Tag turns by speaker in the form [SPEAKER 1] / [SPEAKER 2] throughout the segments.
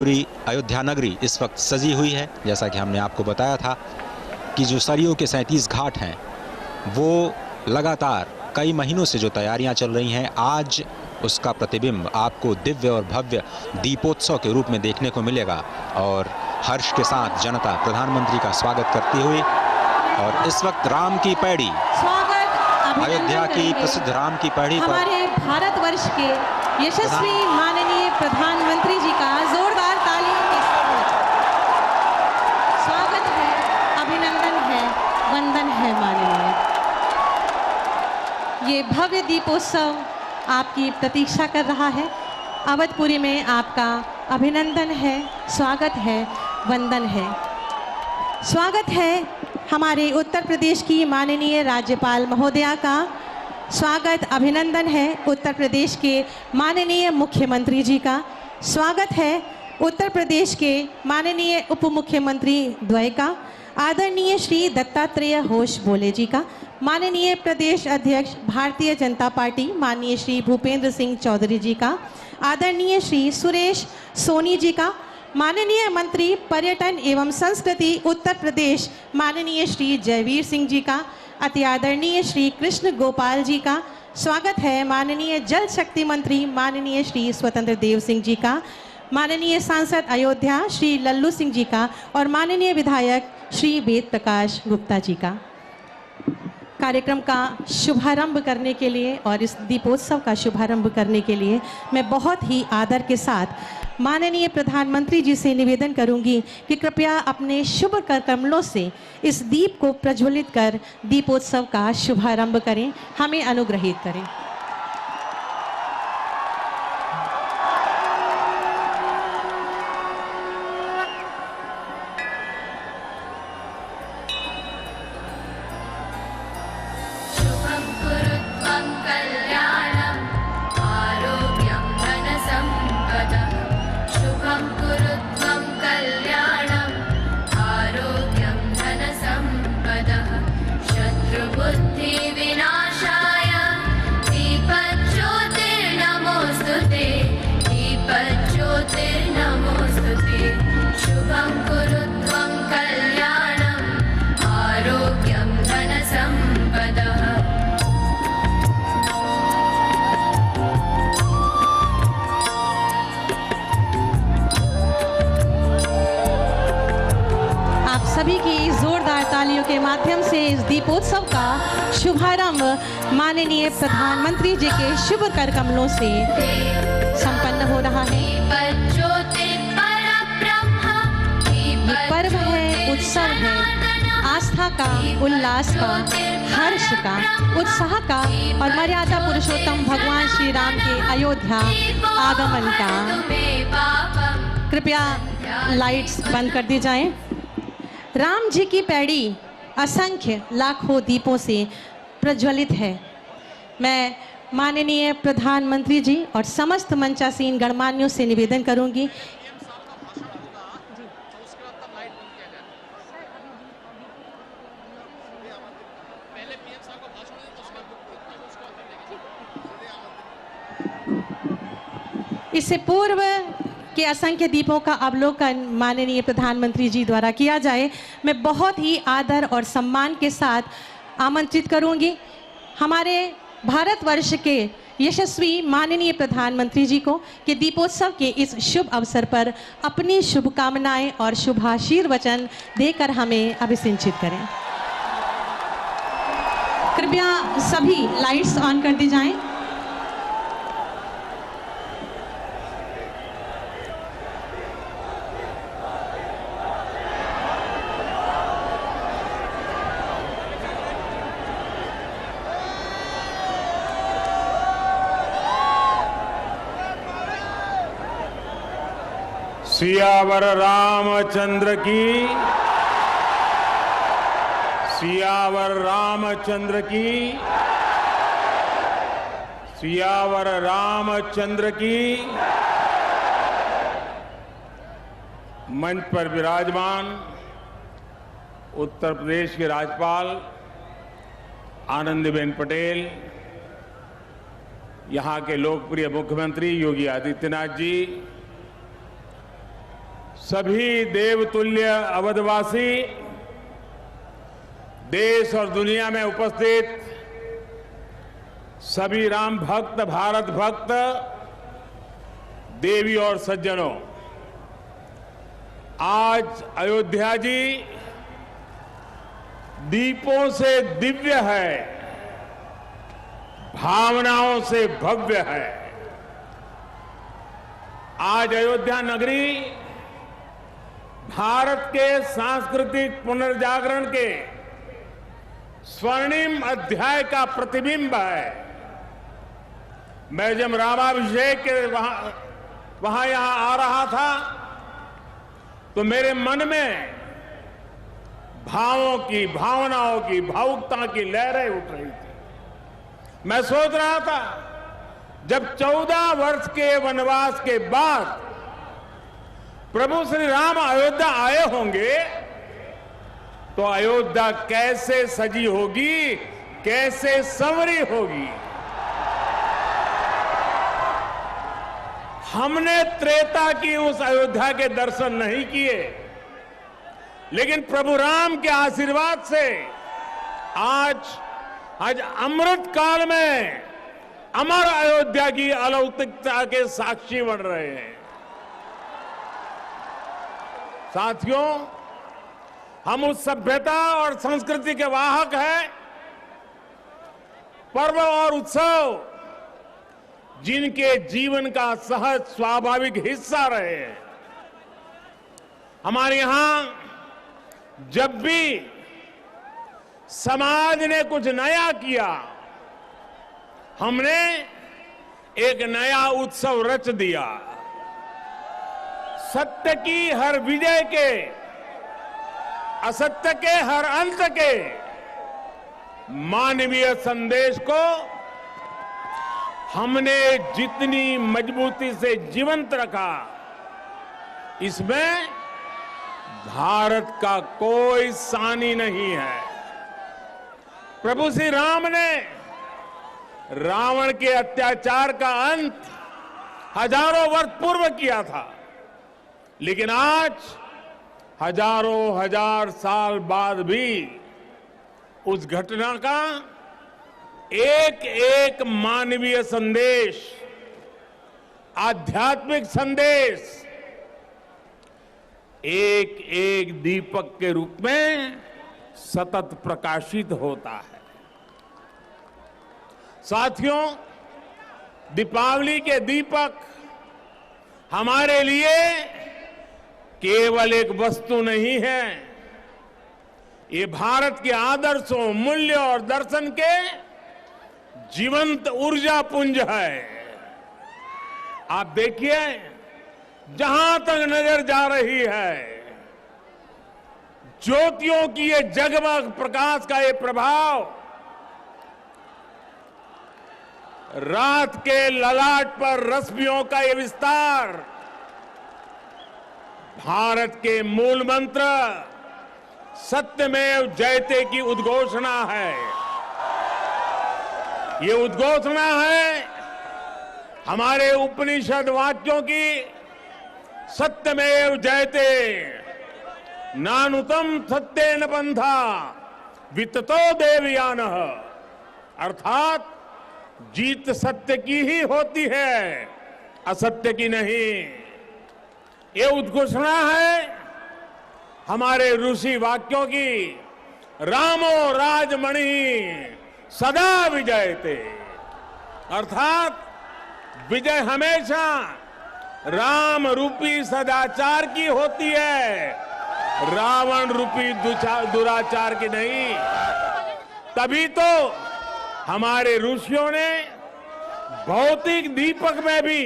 [SPEAKER 1] पूरी अयोध्या नगरी इस वक्त सजी हुई है। जैसा कि हमने आपको बताया था कि जो सरयू के 37 घाट हैं वो लगातार कई महीनों से जो तैयारियां चल रही हैं, आज उसका प्रतिबिंब आपको दिव्य और भव्य दीपोत्सव के रूप में देखने को मिलेगा। और हर्ष के साथ जनता प्रधानमंत्री का स्वागत करती हुई, और इस वक्त राम की पैड़ी, अयोध्या की प्रसिद्ध राम की पैड़ी पर
[SPEAKER 2] हमारे भारतवर्ष के यशस्वी माननीय प्रधानमंत्री जी का जोरदार तालियों के साथ स्वागत है, अभिनंदन है, वंदन है माननीय। ये भव्य दीपोत्सव आपकी प्रतीक्षा कर रहा है। अवधपुरी में आपका अभिनंदन है, स्वागत है, वंदन है। स्वागत है हमारे उत्तर प्रदेश की माननीय राज्यपाल महोदया का। स्वागत, अभिनंदन है उत्तर प्रदेश के माननीय मुख्यमंत्री जी का। स्वागत है उत्तर प्रदेश के माननीय उप मुख्यमंत्री द्वय का, आदरणीय श्री दत्तात्रेय होश बोले जी का। माननीय प्रदेश अध्यक्ष भारतीय जनता पार्टी माननीय श्री भूपेंद्र सिंह चौधरी जी का, आदरणीय श्री सुरेश सोनी जी का। माननीय मंत्री पर्यटन एवं संस्कृति उत्तर प्रदेश माननीय श्री जयवीर सिंह जी का, अति आदरणीय श्री कृष्ण गोपाल जी का। स्वागत है माननीय जल शक्ति मंत्री माननीय श्री स्वतंत्र देव सिंह जी का, माननीय सांसद अयोध्या श्री लल्लू सिंह जी का, और माननीय विधायक श्री वेद प्रकाश गुप्ता जी का। कार्यक्रम का शुभारंभ करने के लिए और इस दीपोत्सव का शुभारंभ करने के लिए मैं बहुत ही आदर के साथ माननीय प्रधानमंत्री जी से निवेदन करूंगी कि कृपया अपने शुभ कर कमलों से इस दीप को प्रज्वलित कर दीपोत्सव का शुभारंभ करें, हमें अनुग्रहित करें। सभी की जोरदार तालियों के माध्यम से इस दीपोत्सव का शुभारंभ माननीय प्रधानमंत्री जी के शुभ कर कमलों से संपन्न हो रहा है। ये पर्व है, उत्सव है, आस्था का, उल्लास का, हर्ष का, उत्साह का और मर्यादा पुरुषोत्तम भगवान श्री राम के अयोध्या आगमन का। कृपया लाइट्स बंद कर दी जाएं। राम जी की पैड़ी असंख्य लाखों दीपों से प्रज्वलित है। मैं माननीय प्रधानमंत्री जी और समस्त मंचासीन गणमान्यों से निवेदन करूंगी इससे पूर्व के असंख्य दीपों का अवलोकन माननीय प्रधानमंत्री जी द्वारा किया जाए। मैं बहुत ही आदर और सम्मान के साथ आमंत्रित करूंगी हमारे भारतवर्ष के यशस्वी माननीय प्रधानमंत्री जी को कि दीपोत्सव के इस शुभ अवसर पर अपनी शुभकामनाएं और शुभाशीर्वचन देकर हमें अभिसिंचित करें। कृपया सभी लाइट्स ऑन कर दी जाएं।
[SPEAKER 3] सियावर रामचंद्र की, सियावर रामचंद्र की, सियावर रामचंद्र की। मंच पर विराजमान उत्तर प्रदेश के राज्यपाल आनंदीबेन पटेल, यहाँ के लोकप्रिय मुख्यमंत्री योगी आदित्यनाथ जी, सभी देवतुल्य अवधवासी, देश और दुनिया में उपस्थित सभी राम भक्त, भारत भक्त, देवी और सज्जनों, आज अयोध्या जी दीपों से दिव्य है, भावनाओं से भव्य है। आज अयोध्या नगरी भारत के सांस्कृतिक पुनर्जागरण के स्वर्णिम अध्याय का प्रतिबिंब है। मैं जब रामाभिषेक के वहां यहां आ रहा था तो मेरे मन में भावों की, भावनाओं की, भावुकता की लहरें उठ रही थी। मैं सोच रहा था जब 14 वर्ष के वनवास के बाद प्रभु श्री राम अयोध्या आए होंगे तो अयोध्या कैसे सजी होगी, कैसे संवरी होगी। हमने त्रेता की उस अयोध्या के दर्शन नहीं किए, लेकिन प्रभु राम के आशीर्वाद से आज अमृत काल में अमर अयोध्या की अलौकिकता के साक्षी बन रहे हैं। साथियों, हम उस सभ्यता और संस्कृति के वाहक हैं। पर्व और उत्सव जिनके जीवन का सहज स्वाभाविक हिस्सा रहे हैं। हमारे यहां जब भी समाज ने कुछ नया किया, हमने एक नया उत्सव रच दिया। सत्य की हर विजय के, असत्य के हर अंत के मानवीय संदेश को हमने जितनी मजबूती से जीवंत रखा, इसमें भारत का कोई सानी नहीं है। प्रभु श्री राम ने रावण के अत्याचार का अंत हजारों वर्ष पूर्व किया था, लेकिन आज हजारों हजार साल बाद भी उस घटना का एक एक मानवीय संदेश, आध्यात्मिक संदेश एक एक दीपक के रूप में सतत प्रकाशित होता है। साथियों, दीपावली के दीपक हमारे लिए केवल एक वस्तु नहीं है, ये भारत के आदर्शों, मूल्य और दर्शन के जीवंत ऊर्जा पुंज है। आप देखिए, जहां तक नजर जा रही है, ज्योतियों की ये जगमग प्रकाश का ये प्रभाव रात के ललाट पर रश्मियों का ये विस्तार भारत के मूल मंत्र सत्यमेव जयते की उद्घोषणा है। ये उद्घोषणा है हमारे उपनिषद वाक्यों की, सत्यमेव जयते, नानुतम सत्येन पंथा विततो देवयानः, अर्थात जीत सत्य की ही होती है, असत्य की नहीं। ये उद्घोषणा है हमारे ऋषि वाक्यों की, रामो राजमणि सदा विजयते, अर्थात विजय हमेशा राम रूपी सदाचार की होती है, रावण रूपी दुराचार की नहीं। तभी तो हमारे ऋषियों ने भौतिक दीपक में भी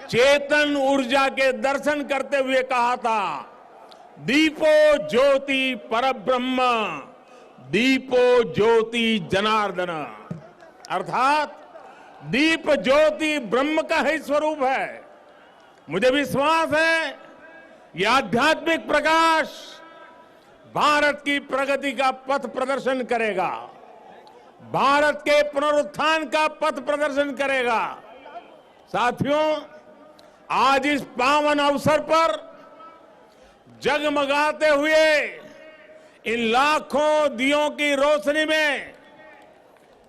[SPEAKER 3] चेतन ऊर्जा के दर्शन करते हुए कहा था, दीपो ज्योति परब्रह्म, दीपो ज्योति जनार्दन, अर्थात दीप ज्योति ब्रह्म का ही स्वरूप है। मुझे विश्वास है यह आध्यात्मिक प्रकाश भारत की प्रगति का पथ प्रदर्शन करेगा, भारत के पुनरुत्थान का पथ प्रदर्शन करेगा। साथियों, आज इस पावन अवसर पर जगमगाते हुए इन लाखों दियों की रोशनी में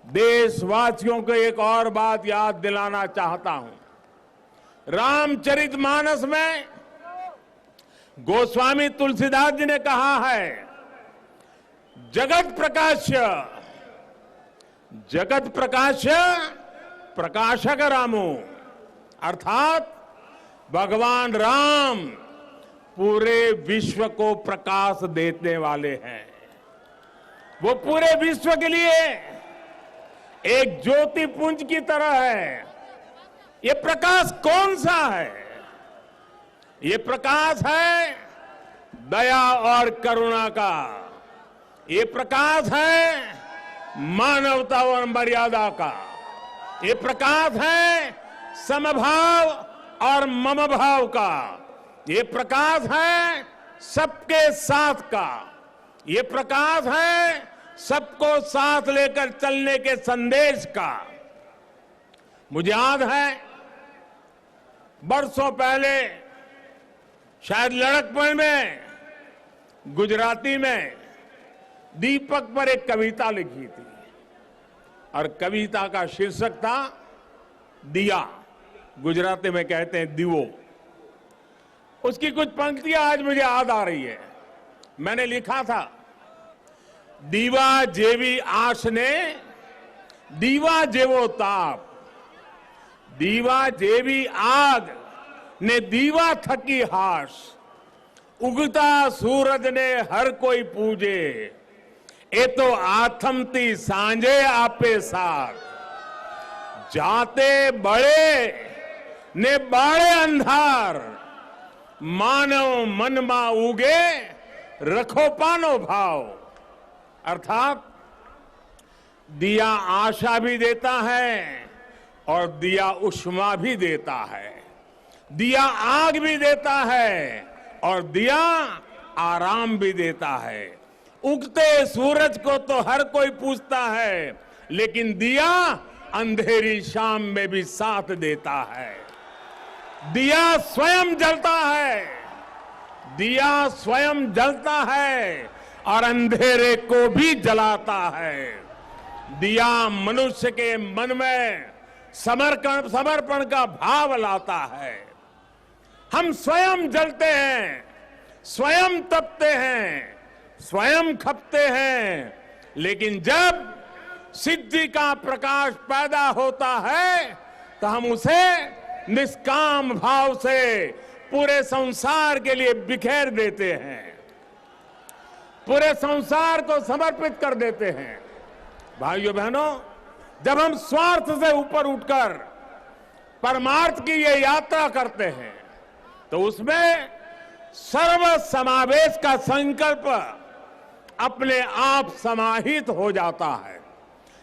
[SPEAKER 3] देशवासियों को एक और बात याद दिलाना चाहता हूं। रामचरितमानस में गोस्वामी तुलसीदास जी ने कहा है, जगत प्रकाश्य प्रकाशक रामो, अर्थात भगवान राम पूरे विश्व को प्रकाश देने वाले हैं। वो पूरे विश्व के लिए एक ज्योति पुंज की तरह है। ये प्रकाश कौन सा है? ये प्रकाश है दया और करुणा का। ये प्रकाश है मानवता और मर्यादा का। ये प्रकाश है समभाव और मम भाव का। ये प्रकाश है सबके साथ का। ये प्रकाश है सबको साथ लेकर चलने के संदेश का। मुझे याद है बरसों पहले शायद लड़कपन में गुजराती में दीपक पर एक कविता लिखी थी और कविता का शीर्षक था दिया। गुजराती में कहते हैं दीवो। उसकी कुछ पंक्तियां आज मुझे याद आ रही है। मैंने लिखा था, दीवा जेवी आश ने दीवा जेवो ताप, दीवा जेवी आग ने दीवा थकी हाश, उगता सूरज ने हर कोई पूजे, ए तो आथमती सांझे आपे साथ, जाते बड़े ने बाड़े अंधार, मानव मन मा उगे रखो पानो भाव। अर्थात दिया आशा भी देता है और दिया उष्मा भी देता है, दिया आग भी देता है और दिया आराम भी देता है। उगते सूरज को तो हर कोई पूछता है, लेकिन दिया अंधेरी शाम में भी साथ देता है। दिया स्वयं जलता है, दिया स्वयं जलता है और अंधेरे को भी जलाता है। दिया मनुष्य के मन में समर्पण का भाव लाता है। हम स्वयं जलते हैं, स्वयं तपते हैं, स्वयं खपते हैं, लेकिन जब सिद्धि का प्रकाश पैदा होता है तो हम उसे निष्काम भाव से पूरे संसार के लिए बिखेर देते हैं, पूरे संसार को समर्पित कर देते हैं। भाइयों बहनों, जब हम स्वार्थ से ऊपर उठकर परमार्थ की ये यात्रा करते हैं तो उसमें सर्व समावेश का संकल्प अपने आप समाहित हो जाता है।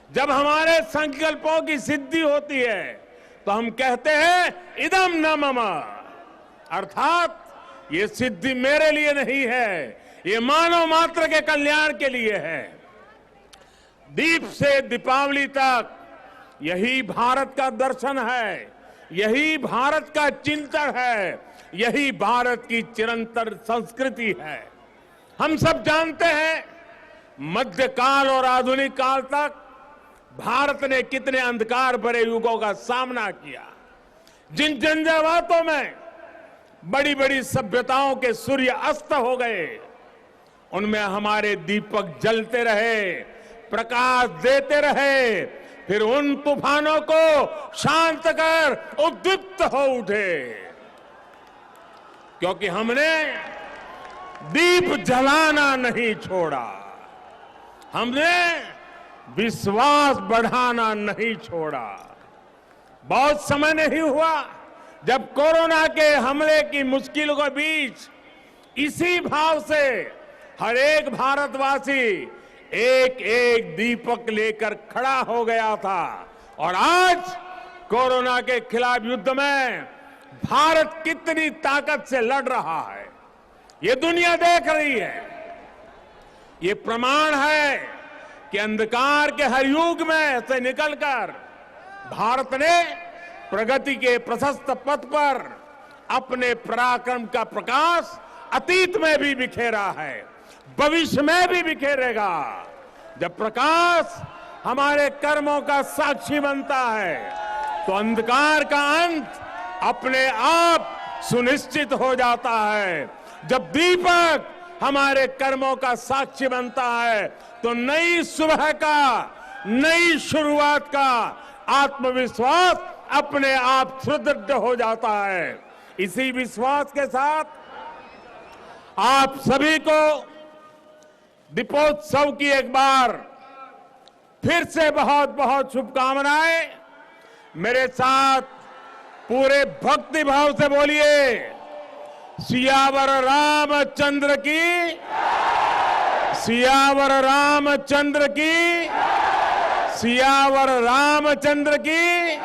[SPEAKER 3] जब हमारे संकल्पों की सिद्धि होती है तो हम कहते हैं इदम न मम, अर्थात ये सिद्धि मेरे लिए नहीं है, ये मानव मात्र के कल्याण के लिए है। दीप से दीपावली तक यही भारत का दर्शन है, यही भारत का चिंतन है, यही भारत की चिरंतन संस्कृति है। हम सब जानते हैं मध्यकाल और आधुनिक काल तक भारत ने कितने अंधकार भरे युगों का सामना किया। जिन झंझावातों में बड़ी बड़ी सभ्यताओं के सूर्य अस्त हो गए, उनमें हमारे दीपक जलते रहे, प्रकाश देते रहे, फिर उन तूफानों को शांत कर उद्दीप्त हो उठे, क्योंकि हमने दीप जलाना नहीं छोड़ा, हमने विश्वास बढ़ाना नहीं छोड़ा। बहुत समय नहीं हुआ जब कोरोना के हमले की मुश्किलों के बीच इसी भाव से हर एक भारतवासी एक एक दीपक लेकर खड़ा हो गया था। और आज कोरोना के खिलाफ युद्ध में भारत कितनी ताकत से लड़ रहा है, ये दुनिया देख रही है। ये प्रमाण है कि अंधकार के हर युग में से निकलकर भारत ने प्रगति के प्रशस्त पथ पर अपने पराक्रम का प्रकाश अतीत में भी बिखेरा है, भविष्य में भी बिखेरेगा। जब प्रकाश हमारे कर्मों का साक्षी बनता है तो अंधकार का अंत अपने आप सुनिश्चित हो जाता है। जब दीपक हमारे कर्मों का साक्षी बनता है तो नई सुबह का, नई शुरुआत का आत्मविश्वास अपने आप सुदृढ़ हो जाता है। इसी विश्वास के साथ आप सभी को दीपोत्सव की एक बार फिर से बहुत बहुत शुभकामनाएं। मेरे साथ पूरे भक्ति भाव से बोलिए, सियावर रामचंद्र की, सियावर रामचंद्र की, सियावर रामचंद्र की।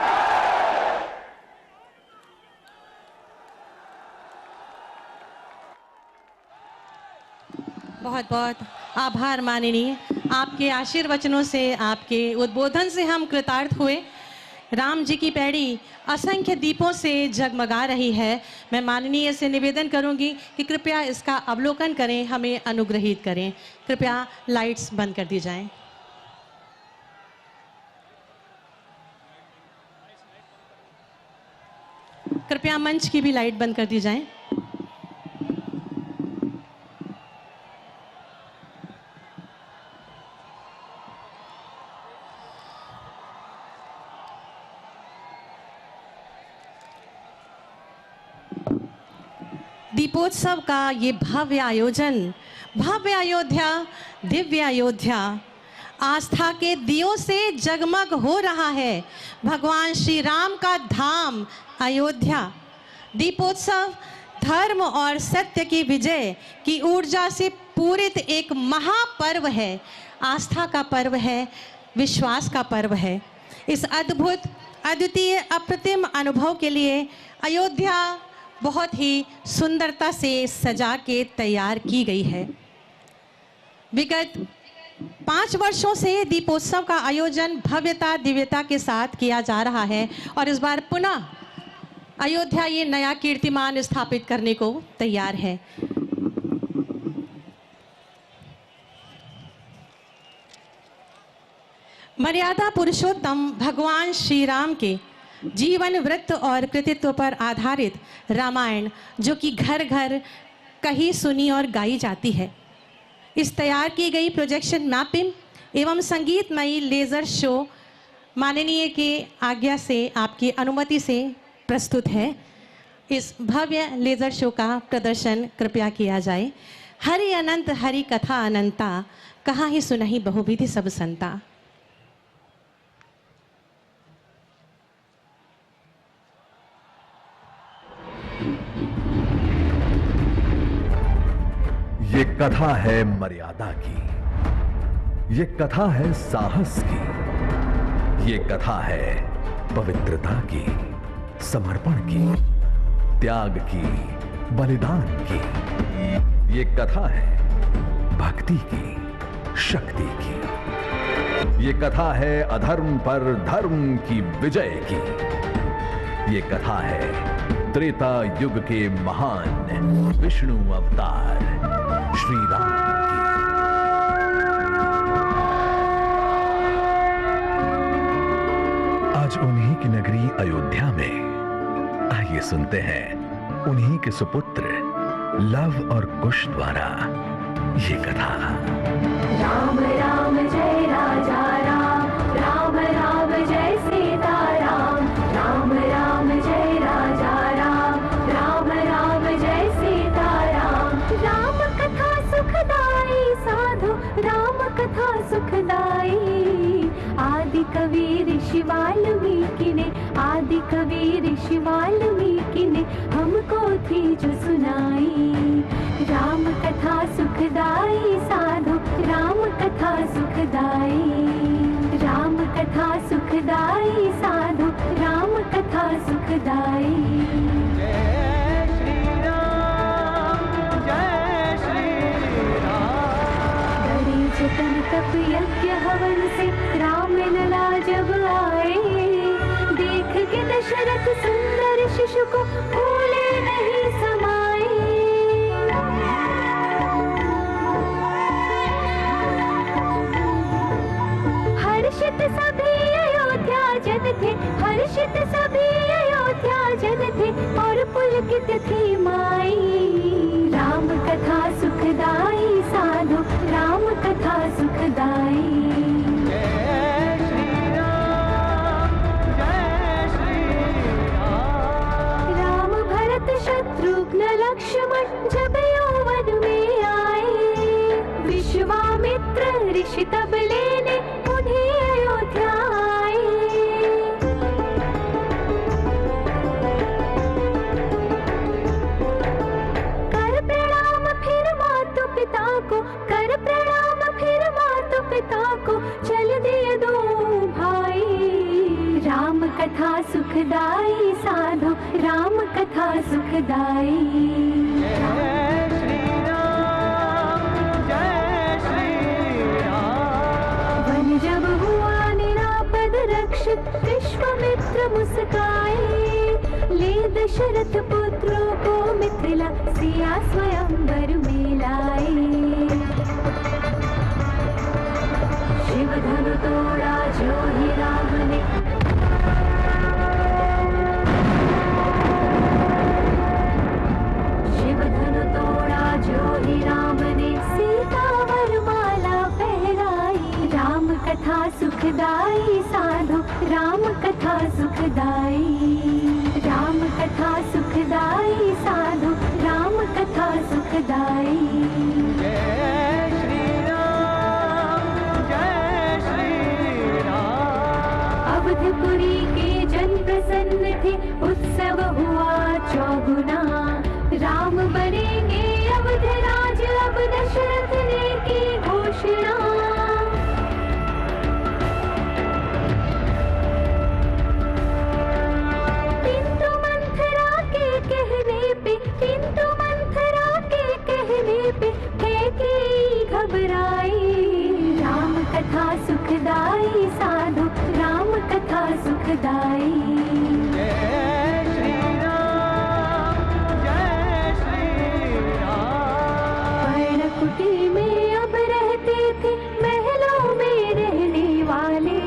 [SPEAKER 2] बहुत बहुत आभार माननीय। आपके आशीर्वचनों से, आपके उद्बोधन से हम कृतार्थ हुए। राम जी की पैड़ी असंख्य दीपों से जगमगा रही है। मैं माननीय से निवेदन करूंगी कि कृपया इसका अवलोकन करें, हमें अनुग्रहित करें। कृपया लाइट्स बंद कर दी जाएं। कृपया मंच की भी लाइट बंद कर दी जाए। दीपोत्सव का ये भव्य आयोजन, भव्य अयोध्या, दिव्य अयोध्या, आस्था के दियों से जगमग हो रहा है। भगवान श्री राम का धाम अयोध्या। दीपोत्सव धर्म और सत्य की विजय की ऊर्जा से पूरित एक महापर्व है, आस्था का पर्व है, विश्वास का पर्व है। इस अद्भुत, अद्वितीय, अप्रतिम अनुभव के लिए अयोध्या बहुत ही सुंदरता से सजा के तैयार की गई है। विगत 5 वर्षों से दीपोत्सव का आयोजन भव्यता, दिव्यता के साथ किया जा रहा है और इस बार पुनः अयोध्या ये नया कीर्तिमान स्थापित करने को तैयार है। मर्यादा पुरुषोत्तम भगवान श्री राम के जीवन वृत्त और कृतित्व पर आधारित रामायण, जो कि घर घर कही, सुनी और गाई जाती है, इस तैयार की गई प्रोजेक्शन मैपिंग एवं संगीतमयी लेज़र शो माननीय के आज्ञा से, आपकी अनुमति से प्रस्तुत है। इस भव्य लेज़र शो का प्रदर्शन कृपया किया जाए। हरि अनंत हरि कथा अनंता, कहाँ ही सुनहि बहुविधि सब संता।
[SPEAKER 4] ये कथा है मर्यादा की, ये कथा है साहस की, ये कथा है पवित्रता की, समर्पण की, त्याग की, बलिदान की। ये कथा है भक्ति की, शक्ति की। ये कथा है अधर्म पर धर्म की विजय की। ये कथा है त्रेता युग के महान विष्णु अवतार श्री राम की। आज उन्हीं की नगरी अयोध्या में आइए सुनते हैं उन्हीं के सुपुत्र लव और कुश द्वारा ये कथा।
[SPEAKER 5] राम राम जय राजा राम, राम राम जय सीता राम, राम राम जय राजा राम, राम राम जय सीता राम। राम कथा सुखदाई साधु, राम कथा सुखदाई। आदि कवि ऋषि वाल्मीकि ने, आदि कवि ऋषि वाल्मीकि ने हमको थी जो सुनाई। राम कथा सुखदाई साधु, राम कथा सुखदाई। राम कथा सुखदाई साधु, राम कथा सुखदाई।
[SPEAKER 6] जय श्री राम, जय श्री राम।
[SPEAKER 5] डरे जतन तप यज्ञ हवन से राम लला जब आए, देख के दशरथ सुंदर शिशु को भूले नहीं भरत सभी अयोध्या जन थे और पुलकित थी माई। राम कथा सुखदाई साधो, राम कथा सुखदाई।
[SPEAKER 6] जय श्री राम, जय श्री राम।
[SPEAKER 5] राम भरत शत्रुघ्न लक्ष्मण जब यौवन में आए, विश्वामित्र ऋषि तब लेने उन्हें अयोध्या आए। कर प्रणाम फिर मातु पिता को, कर प्रणाम फिर मातु पिता को, चल दिए दो भाई। राम कथा सुखदाई साधो, राम कथा सुखदाई।
[SPEAKER 6] जय श्री राम, जय श्री राम।
[SPEAKER 5] वन जब हुआ निरापद रक्षित, विश्वामित्र मुस्काए, ले दशरथ पुत्रों को मिथिला, सिया स्वयंवर में लाए। शिव धनु तोड़ा जो ही राम ने, शिव धनु तोड़ा जो ही राम ने, सीता वरमाला पहनाई। राम कथा सुखदाई साधो, राम कथा सुखदाई। राम कथा सुखदाई साधो, राम कथा सुखदाई।
[SPEAKER 6] जय श्री राम, जय श्री राम।
[SPEAKER 5] अवधपुरी के जन प्रसन्न थे, उत्सव हुआ चौगुना। राम बनेंगे अवध राज, अब दशरथ ने की घोषणा। किंतु मंथरा के कहने पे, किंतु मंथरा के कहने पे कैकेयी घबराई। राम कथा सुखदाई साधो, राम कथा सुखदाई।
[SPEAKER 6] जय श्री राम, जय श्री राम।
[SPEAKER 5] पर्णकुटी में अब रहते थे महलों में रहने वाले,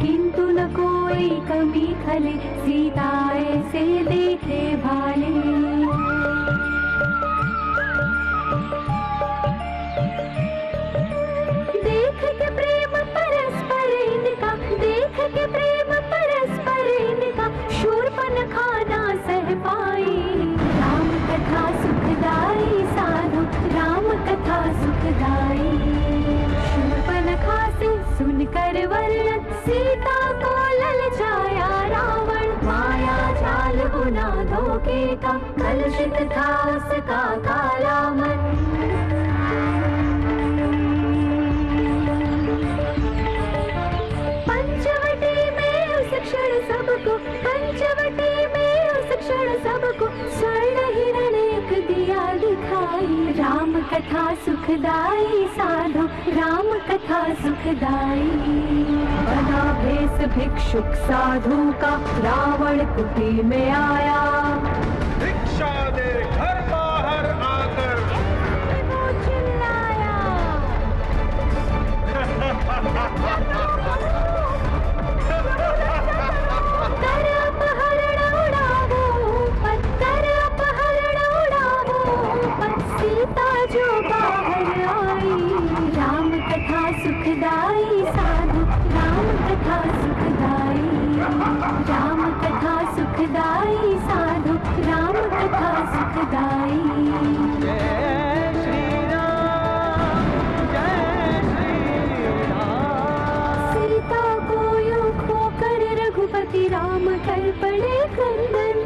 [SPEAKER 5] किंतु न कोई कमी खले, सीता ऐसे देखे भाले। देख के प्रेम परस्पर इनका, देख के प्रेम परस्पर इनका, शूर्पणखा ना सह पाई। राम कथा सुखदाई साधो, राम कथा सुखदाई। शूर्पणखा से सुनकर वर्णन, सीता को ललचाया रावण। माया जाल बुना धोखे का, कलुषित था उसका काला मन। पंचवटी में उस क्षण सबको, पंचवटी में उस क्षण सबको, स्वर्ण हिरण एक दिया दिखाई। राम कथा सुखदाई साधो, राम कथा सुखदाई। बना भेष भिक्षुक साधु का, रावण कुटी में आया।
[SPEAKER 3] भिक्षा दे घर बाहर आकर,
[SPEAKER 5] वो चिल्लाया। कर अपहरण उड़ावो, पत्थर अपहरण उड़ावो, सीता जो बाहर आई। राम कथा सुखदाई साधु, राम कथा सुखदाई। राम कथा सुखदाई साधु, राम कथा सुखदाई।
[SPEAKER 6] जय श्री राम, जय श्री राम।
[SPEAKER 5] सीता को यूं खोकर रघुपति राम कर पड़े क्रंदन।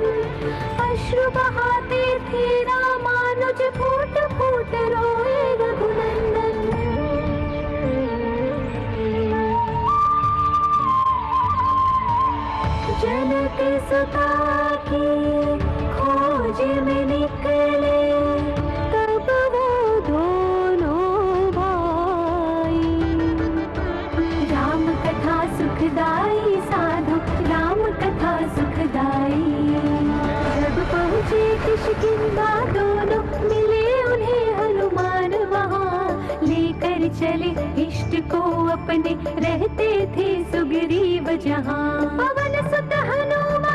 [SPEAKER 5] अश्रु बहाते थे रामानुज, फूट फूट रोए रघुनंदन। जनक सुता की खोज में निकले, तब वो दोनों भाई। राम कथा सुखदाई साधो, राम कथा सुखदाई। जब पहुँचे किष्किंधा दोनों, मिले उन्हें हनुमान वहाँ। लेकर चले इष्ट को अपने, रहते थे सुग्रीव जहाँ। पवन सुत हनुमान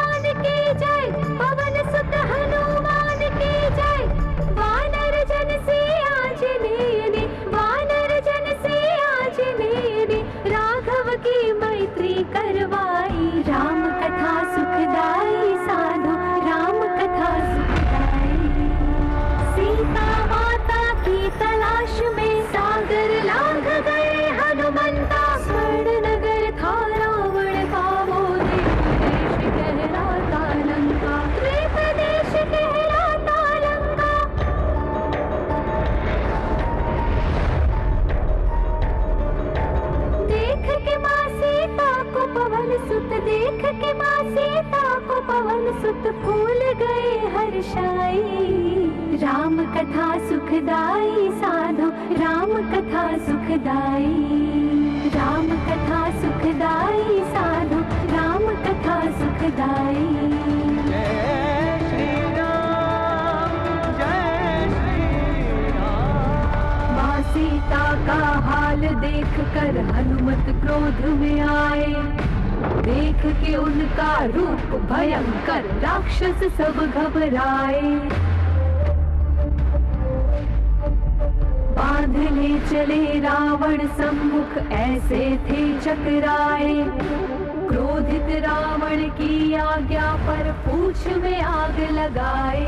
[SPEAKER 5] आकाश में सागर लांघ गए हनुमंता। स्वर्ण नगर था रावण का वो देश कहलाता लंका। द्वीप देश कहलाता लंका। देख के माँ सीता को पवन सुत, देख के माँ सीता को पवन सुत, फूल गए हर्षाई। राम कथा सुखदाई साधो, राम कथा सुखदाई। राम कथा सुखदाई साधो, राम कथा सुखदाई।
[SPEAKER 6] जय श्री राम, जय श्री राम।
[SPEAKER 5] माँ सीता का हाल देख कर हनुमत क्रोध में आए। देख के उनका रूप भयंकर राक्षस सब घबराए। बांध ले चले रावण सम्मुख, ऐसे थे चकराए। क्रोधित रावण की आज्ञा पर पूछ में आग लगाए।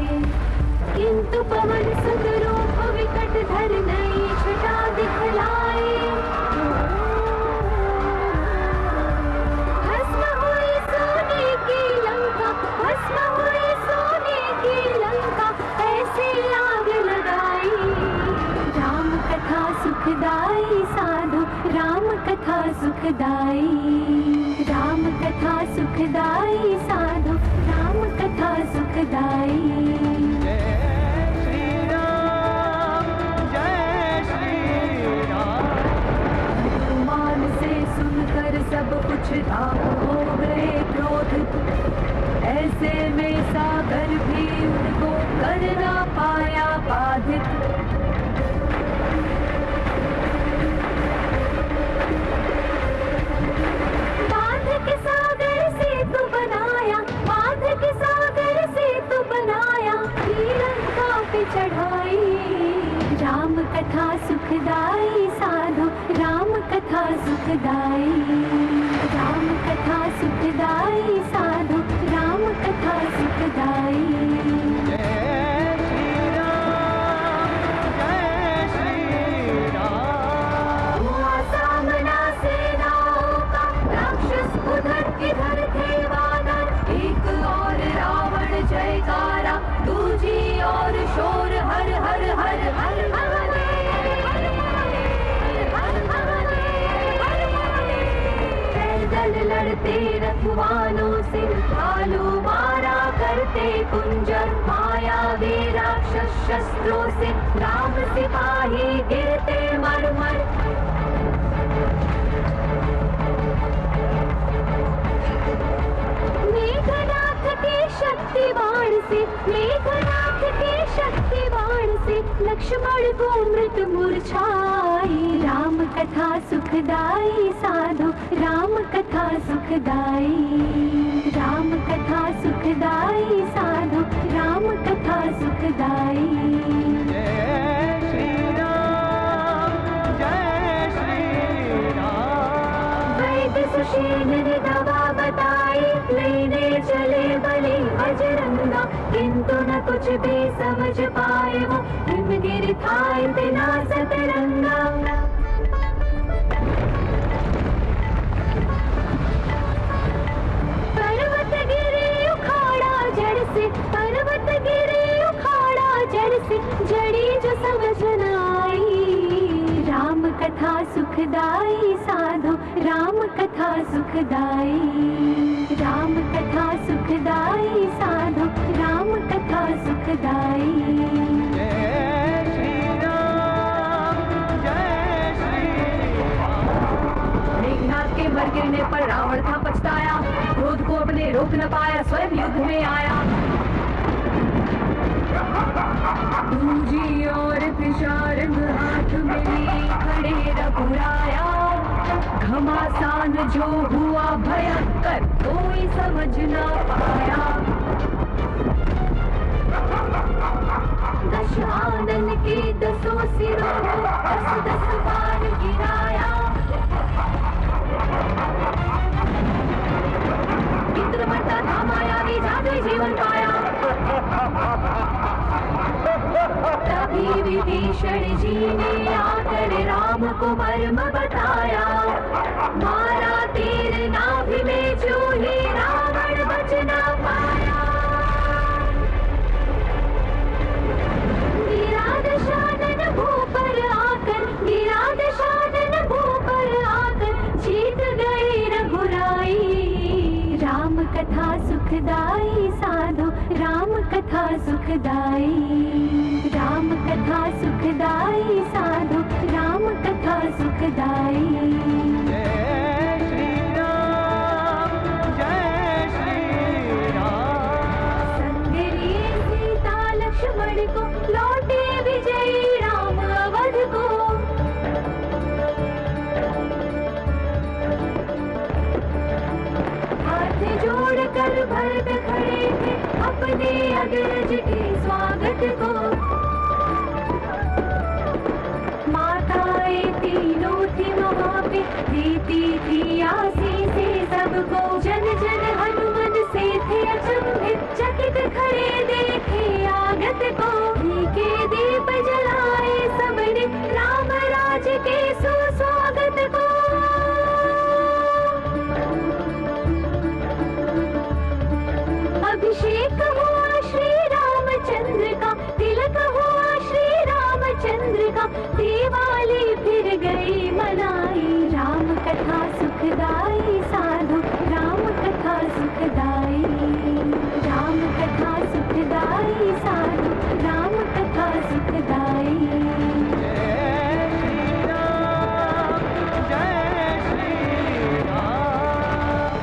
[SPEAKER 5] किंतु पवन सुत रूप विकट धर नई छटा दिखलाए। भस्म हुई सोने की लंका, भस्म हुई सोने की लंका, ऐसे आग लगाई। राम कथा सुखदाई साधो, राम कथा सुखदाई। राम कथा सुखदाई साधो, राम कथा सुखदाई।
[SPEAKER 6] जय श्री राम, जय श्री राम।
[SPEAKER 5] हनुमान से सुनकर सब कुछ राम हो गए क्रोधित। ऐसे में सागर भी उनको कर ना पाया बाधित। बांध के सागर से तू बनाया, बांध के सागर से तू बनाया, लंका पे चढ़ाई। राम कथा सुखदाई साधो, राम कथा सुखदाई। राम कथा सुखदाई साधो, राम कथा सुखदाई।
[SPEAKER 6] जय श्री राम, जय श्री राम।
[SPEAKER 5] हुआ सामना सेनाओं का, राक्षस उधर किधर थे वानर। एक और रावण जयकारा, दूजी और शोर हर हर हर हर महादेव, हर महादेव, हर महादेव, हर महादेव। पैदल लड़ते रखवालों से, भालू मारा करते कुंजर। मायावी राक्षस शस्त्रों से, राम सिपाही गिरते मर मर। मेघनाथ के शक्ति बाण से, मेघनाथ के शक्ति बाण से, लक्ष्मण को मृत मूर्छाई। राम कथा सुखदाई साधो, राम कथा सुखदाई। राम कथा सुखदाई साधो, राम कथा सुखदाई।
[SPEAKER 6] जय श्री राम, जय श्री राम।
[SPEAKER 5] वैद्य सुषेण ने दवा बताई, लेने चले बलि बजरंगा। किंतु न कुछ भी समझ पाए वो, हिमगिर था इतना सतरंगा। पर्वत गिरे उखाड़ा जड़ से, पर्वत गिरे उखाड़ा जड़ से, जड़ी जो समझ न आई। राम कथा सुखदाई साधो, राम कथा सुखदाई। राम कथा सुखदाई साधो, राम कथा सुखदाई।
[SPEAKER 6] जय श्री राम, जय श्री राम।
[SPEAKER 5] मेघनाथ के मर गिरने पर रावण था पछताया। क्रोध को अपने रोक न पाया, स्वयं युद्ध में आया। दूजी और पिशारंग हाथ में लिए खड़े रघुराया। घमासान जो हुआ भयंकर, कोई समझ न पाया। दशानन के दसों सिरों को 10-10 बार गिराया। इंद्र बनता था मायावी, जादुई जीवन पाया। तभी विभीषण जी ने आकर राम को मर्म बताया, मारा तीर नाभि में जो ही रावण बच न पाया। गिरा दशानन भू पर आकर, गिरा दशानन भू पर आकर, जीत गए रघुराई। राम कथा सुखदाई साधो, राम कथा सुखदाई, राम कथा सुखदाई साधो, राम कथा सुखदाई।
[SPEAKER 6] जय श्री राम, जय श्री राम।
[SPEAKER 5] संग लिए सीता लक्ष्मण को, लौटे विजयी राम अवध को। हाथ जोड़कर भरत खड़े थे, अपने अग्रज के स्वागत को। माताएं तीनों थी वहाँ पे, देती थी आशीषें सबको। जन जन हनुमान से थे अचंभित, चकित खड़े देखे आगत को। घी के दीप जलाए सबने, राम राज के सुस्वागत को। अभिषेक हुआ श्री रामचंद्र का, तिलक हुआ श्री रामचंद्र का। दिवाली फिर गई मनाई, राम कथा सुखदाई साधो, राम कथा सुखदाई, राम कथा सुखदाई साधो, राम कथा सुखदाई।
[SPEAKER 6] जय श्री राम, जय श्री राम।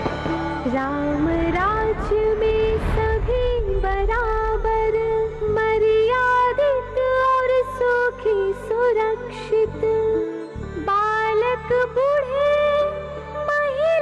[SPEAKER 5] राम राज्य में सभी बराबर, मर्यादित और सुखी सुरक्षित। बालक बूढ़े महिला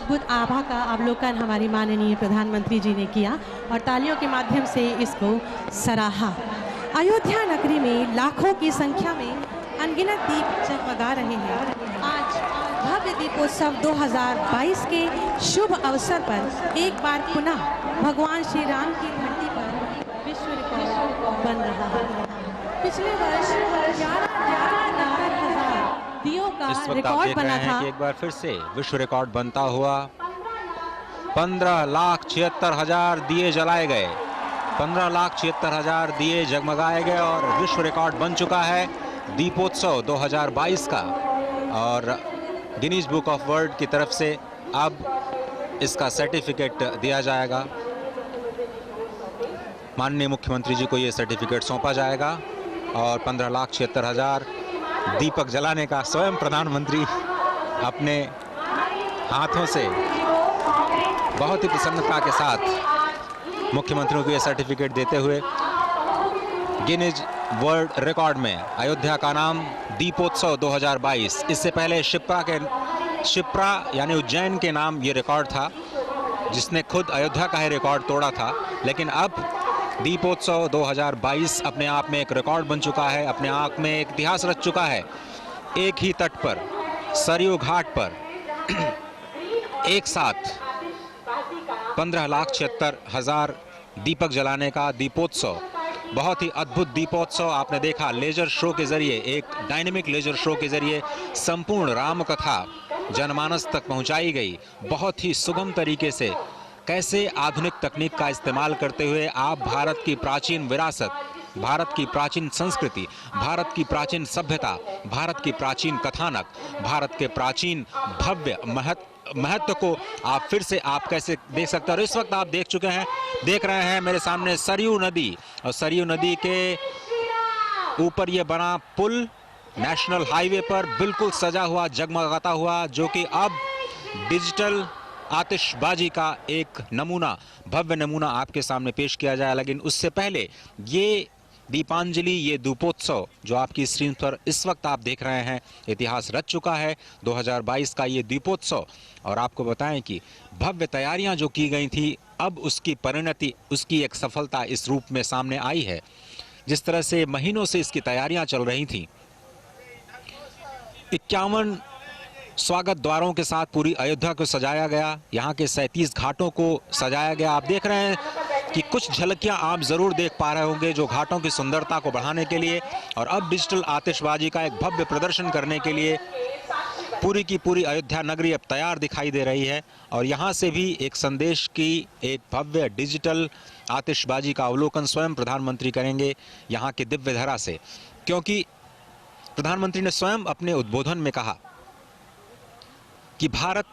[SPEAKER 2] अद्भुत आभा का अवलोकन हमारी माननीय प्रधानमंत्री जी ने किया और तालियों के माध्यम से इसको सराहा। अयोध्या नगरी में लाखों की संख्या में अनगिनत दीप जगमगा रहे हैं। आज भव्य दीपोत्सव 2022 के शुभ अवसर पर एक बार पुनः भगवान श्री राम की धरती पर विश्व रिकॉर्ड बन रहा है। पिछले वर्ष 11,00,000 दियों का
[SPEAKER 1] इस वक्त आप
[SPEAKER 2] रिकॉर्ड
[SPEAKER 1] देख
[SPEAKER 2] बना
[SPEAKER 1] रहे हैं
[SPEAKER 2] था।
[SPEAKER 1] कि एक बार फिर से विश्व रिकॉर्ड बनता हुआ 15,76,000 दिए जलाए गए, 15,76,000 दिए जगमगाए गए और विश्व रिकॉर्ड बन चुका है दीपोत्सव 2022 का। और गिनीज बुक ऑफ वर्ल्ड की तरफ से अब इसका सर्टिफिकेट दिया जाएगा। माननीय मुख्यमंत्री जी को ये सर्टिफिकेट सौंपा जाएगा और 15,76,000 दीपक जलाने का स्वयं प्रधानमंत्री अपने हाथों से बहुत ही प्रसन्नता के साथ मुख्यमंत्रियों को ये सर्टिफिकेट देते हुए गिनीज वर्ल्ड रिकॉर्ड में अयोध्या का नाम दीपोत्सव 2022। इससे पहले शिप्रा यानी उज्जैन के नाम ये रिकॉर्ड था, जिसने खुद अयोध्या का ही रिकॉर्ड तोड़ा था। लेकिन अब दीपोत्सव 2022 अपने आप में एक रिकॉर्ड बन चुका है, अपने आप में एक इतिहास रच चुका है। एक ही तट पर सरयू घाट पर एक साथ 15,76,000 दीपक जलाने का दीपोत्सव, बहुत ही अद्भुत दीपोत्सव आपने देखा। लेजर शो के जरिए, एक डायनेमिक लेजर शो के जरिए संपूर्ण राम कथा जनमानस तक पहुंचाई गई। बहुत ही सुगम तरीके से कैसे आधुनिक तकनीक का इस्तेमाल करते हुए आप भारत की प्राचीन विरासत, भारत की प्राचीन संस्कृति, भारत की प्राचीन सभ्यता, भारत की प्राचीन कथानक, भारत के प्राचीन भव्य महत्व को आप फिर से आप कैसे देख सकते हैं। और इस वक्त आप देख रहे हैं मेरे सामने सरयू नदी, और सरयू नदी के ऊपर ये बना पुल नेशनल हाईवे पर बिल्कुल सजा हुआ, जगमगाता हुआ, जो कि अब डिजिटल आतिशबाजी का एक नमूना, भव्य नमूना आपके सामने पेश किया जाए। लेकिन उससे पहले ये दीपांजलि, ये दीपोत्सव जो आपकी स्क्रीन पर इस वक्त आप देख रहे हैं, इतिहास रच चुका है 2022 का ये दीपोत्सव। और आपको बताएं कि भव्य तैयारियां जो की गई थी, अब उसकी परिणति, उसकी एक सफलता इस रूप में सामने आई है। जिस तरह से महीनों से इसकी तैयारियां चल रही थी, 51 स्वागत द्वारों के साथ पूरी अयोध्या को सजाया गया, यहाँ के 37 घाटों को सजाया गया। आप देख रहे हैं कि कुछ झलकियां आप जरूर देख पा रहे होंगे जो घाटों की सुंदरता को बढ़ाने के लिए और अब डिजिटल आतिशबाजी का एक भव्य प्रदर्शन करने के लिए पूरी की पूरी अयोध्या नगरी अब तैयार दिखाई दे रही है। और यहाँ से भी एक संदेश की एक भव्य डिजिटल आतिशबाजी का अवलोकन स्वयं प्रधानमंत्री करेंगे यहाँ के दिव्य धरा से, क्योंकि प्रधानमंत्री ने स्वयं अपने उद्बोधन में कहा कि भारत